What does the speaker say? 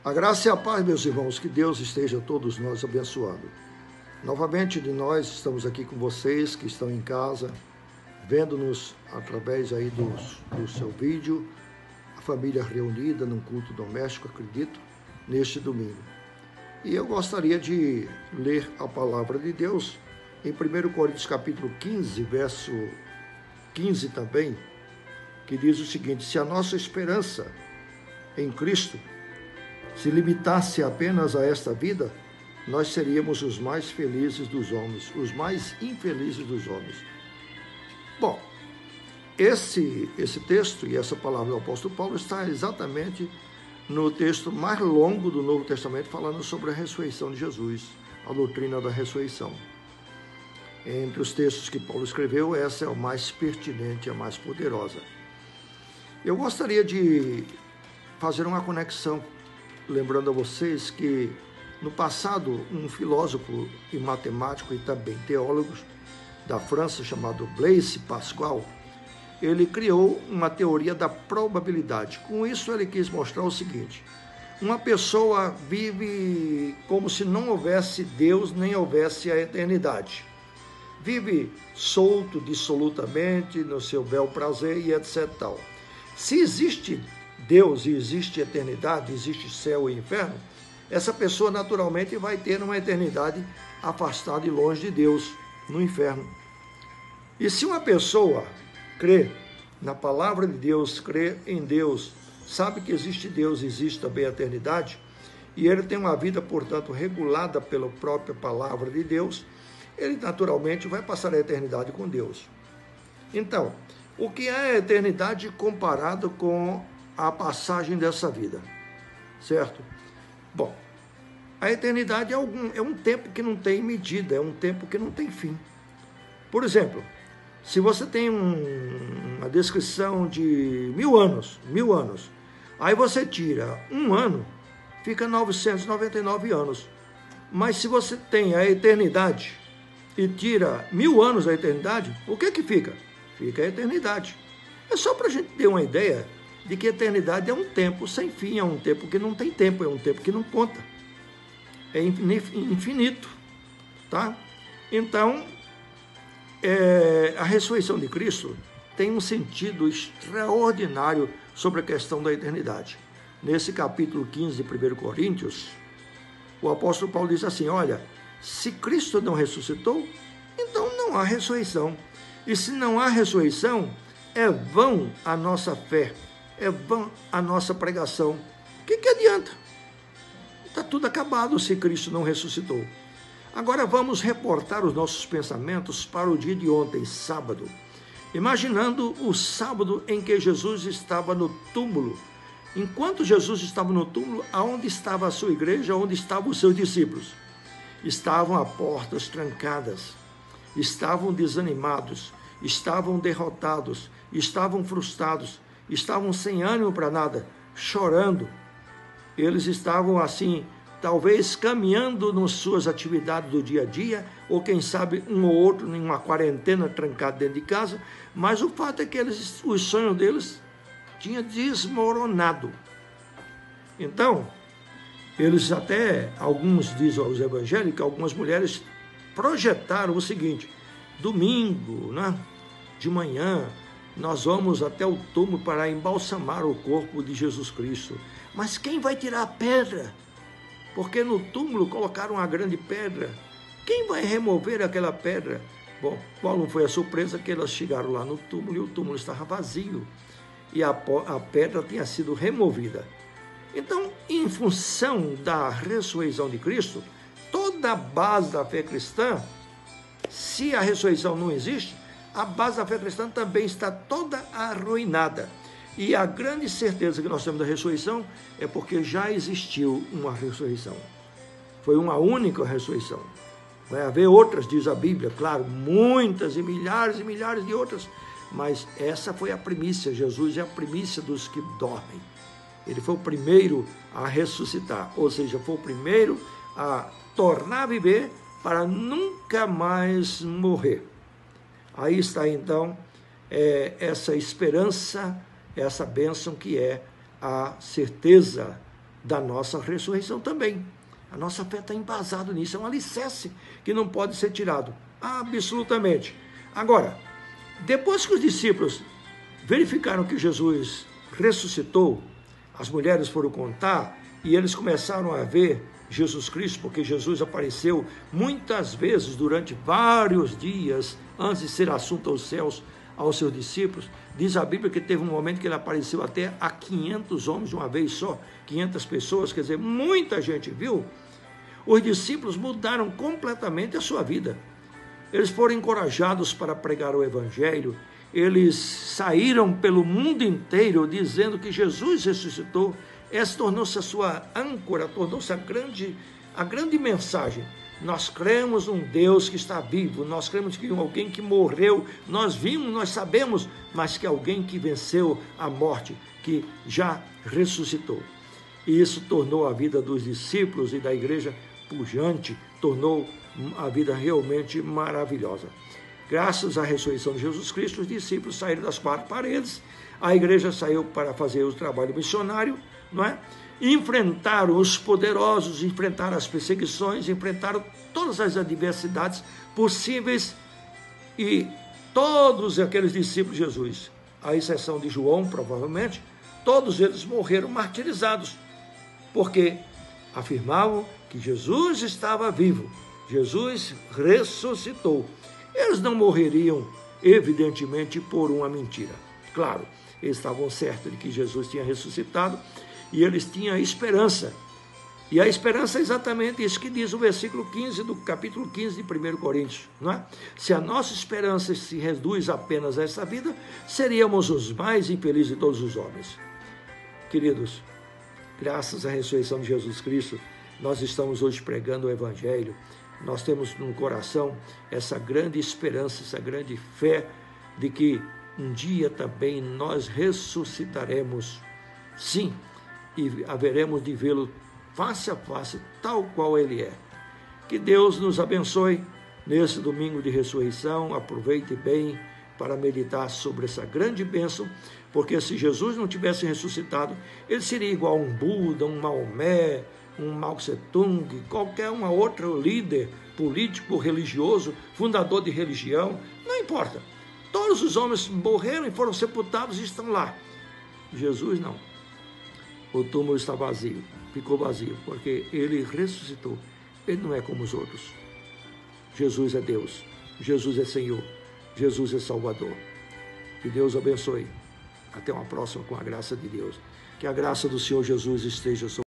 A graça e a paz, meus irmãos, que Deus esteja todos nós abençoando. Novamente de nós estamos aqui com vocês que estão em casa, vendo-nos através aí do seu vídeo, a família reunida num culto doméstico, acredito, neste domingo. E eu gostaria de ler a palavra de Deus em 1 Coríntios capítulo 15, verso 15 também, que diz o seguinte: se a nossa esperança em Cristo se limitasse apenas a esta vida, nós seríamos os mais felizes dos homens, os mais infelizes dos homens. Bom, esse texto e essa palavra do apóstolo Paulo está exatamente no texto mais longo do Novo Testamento, falando sobre a ressurreição de Jesus, a doutrina da ressurreição. Entre os textos que Paulo escreveu, essa é a mais pertinente, a mais poderosa. Eu gostaria de fazer uma conexão, lembrando a vocês que no passado um filósofo e matemático e também teólogo da França chamado Blaise Pascal, ele criou uma teoria da probabilidade. Com isso ele quis mostrar o seguinte: uma pessoa vive como se não houvesse Deus nem houvesse a eternidade. Vive solto, dissolutamente, no seu bel prazer e etc. tal. Se existe Deus e existe eternidade, existe céu e inferno, essa pessoa naturalmente vai ter uma eternidade afastada e longe de Deus, no inferno. E se uma pessoa crê na palavra de Deus, crê em Deus, sabe que existe Deus, existe também a eternidade, e ele tem uma vida, portanto, regulada pela própria palavra de Deus, ele naturalmente vai passar a eternidade com Deus. Então, o que é a eternidade comparado com a passagem dessa vida, certo? Bom, a eternidade é um tempo que não tem medida, é um tempo que não tem fim. Por exemplo, se você tem uma descrição de 1000 anos, aí você tira um ano, fica 999 anos. Mas se você tem a eternidade e tira 1000 anos da eternidade, o que fica? Fica a eternidade. É só para a gente ter uma ideia de que a eternidade é um tempo sem fim, é um tempo que não tem tempo, é um tempo que não conta. É infinito, tá? Então, a ressurreição de Cristo tem um sentido extraordinário sobre a questão da eternidade. Nesse capítulo 15 de 1 Coríntios, o apóstolo Paulo diz assim: olha, se Cristo não ressuscitou, então não há ressurreição. E se não há ressurreição, é vão a nossa fé, é vã a nossa pregação. O que adianta? Está tudo acabado se Cristo não ressuscitou. Agora vamos reportar os nossos pensamentos para o dia de ontem, sábado. Imaginando o sábado em que Jesus estava no túmulo. Enquanto Jesus estava no túmulo, aonde estava a sua igreja, onde estavam os seus discípulos? Estavam a portas trancadas, estavam desanimados, estavam derrotados, estavam frustrados, estavam sem ânimo para nada, chorando. Eles estavam assim, talvez caminhando nas suas atividades do dia a dia, ou quem sabe um ou outro em uma quarentena trancado dentro de casa, mas o fato é que os sonhos deles tinham desmoronado. Então, eles até, alguns dizem aos evangélicos, algumas mulheres projetaram o seguinte: domingo, né, de manhã, nós vamos até o túmulo para embalsamar o corpo de Jesus Cristo. Mas quem vai tirar a pedra? Porque no túmulo colocaram uma grande pedra. Quem vai remover aquela pedra? Bom, qual não foi a surpresa que elas chegaram lá no túmulo e o túmulo estava vazio. E a pedra tinha sido removida. Então, em função da ressurreição de Cristo, toda a base da fé cristã, se a ressurreição não existe, a base da fé cristã também está toda arruinada. E a grande certeza que nós temos da ressurreição é porque já existiu uma ressurreição. Foi uma única ressurreição. Vai haver outras, diz a Bíblia, claro, muitas e milhares de outras, mas essa foi a primícia. Jesus é a primícia dos que dormem. Ele foi o primeiro a ressuscitar, ou seja, foi o primeiro a tornar a viver para nunca mais morrer. Aí está então essa esperança, essa bênção que é a certeza da nossa ressurreição também. A nossa fé está embasada nisso, é um alicerce que não pode ser tirado, absolutamente. Agora, depois que os discípulos verificaram que Jesus ressuscitou, as mulheres foram contar e eles começaram a ver Jesus Cristo, porque Jesus apareceu muitas vezes durante vários dias antes de ser assunto aos céus aos seus discípulos. Diz a Bíblia que teve um momento que ele apareceu até a 500 homens de uma vez só, 500 pessoas, quer dizer, muita gente viu. Os discípulos mudaram completamente a sua vida. Eles foram encorajados para pregar o Evangelho, eles saíram pelo mundo inteiro dizendo que Jesus ressuscitou. Essa tornou-se a sua âncora, tornou-se a grande mensagem. Nós cremos num Deus que está vivo, nós cremos que alguém que morreu, nós vimos, nós sabemos, mas que alguém que venceu a morte, que já ressuscitou. E isso tornou a vida dos discípulos e da igreja pujante, tornou a vida realmente maravilhosa. Graças à ressurreição de Jesus Cristo, os discípulos saíram das quatro paredes, a igreja saiu para fazer o trabalho missionário, não é? Enfrentaram os poderosos, enfrentaram as perseguições, enfrentaram todas as adversidades possíveis, e todos aqueles discípulos de Jesus, à exceção de João, provavelmente, todos eles morreram martirizados, porque afirmavam que Jesus estava vivo, Jesus ressuscitou. Eles não morreriam, evidentemente, por uma mentira. Claro, eles estavam certos de que Jesus tinha ressuscitado e eles tinham esperança. E a esperança é exatamente isso que diz o versículo 15 do capítulo 15 de 1 Coríntios, não é? Se a nossa esperança se reduz apenas a essa vida, seríamos os mais infelizes de todos os homens. Queridos, graças à ressurreição de Jesus Cristo, nós estamos hoje pregando o Evangelho. Nós temos no coração essa grande esperança, essa grande fé de que um dia também nós ressuscitaremos, sim, e haveremos de vê-lo face a face, tal qual ele é. Que Deus nos abençoe nesse domingo de ressurreição. Aproveite bem para meditar sobre essa grande bênção, porque se Jesus não tivesse ressuscitado, ele seria igual a um Buda, um Maomé, um Mao Tse-tung, qualquer um outro líder político, religioso, fundador de religião, não importa. Todos os homens morreram e foram sepultados e estão lá. Jesus não. O túmulo está vazio, ficou vazio, porque ele ressuscitou. Ele não é como os outros. Jesus é Deus, Jesus é Senhor, Jesus é Salvador. Que Deus abençoe. Até uma próxima com a graça de Deus. Que a graça do Senhor Jesus esteja sobre